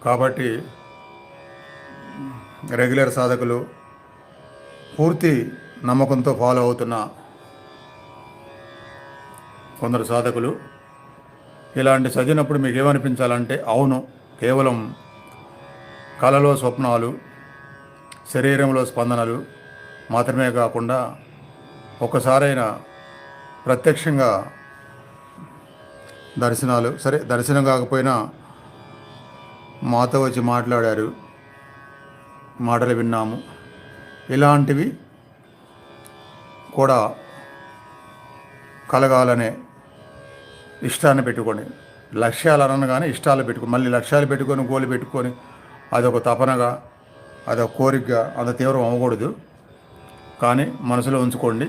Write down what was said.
కాబట్టి రెగ్యులర్ సాధకులు, పూర్తి నమ్మకంతో ఫాలో అవుతున్న కొందరు సాధకులు ఇలాంటి చదివినప్పుడు మీకు ఏమనిపించాలంటే, అవును, కేవలం కళలో స్వప్నాలు, శరీరంలో స్పందనలు మాత్రమే కాకుండా ఒక్కసారైనా ప్రత్యక్షంగా దర్శనాలు, సరే దర్శనం కాకపోయినా మాతో వచ్చి మాట్లాడారు, మాటలు విన్నాము, ఇలాంటివి కూడా కలగాలనే ఇష్టాన్ని పెట్టుకొని, లక్ష్యాలు అనగానే ఇష్టాలు పెట్టుకొని, మళ్ళీ లక్ష్యాలు పెట్టుకొని గోలు పెట్టుకొని అదొక తపనగా, అదొక కోరికగా అంత తీవ్రం అవ్వకూడదు. కానీ మనసులో ఉంచుకోండి,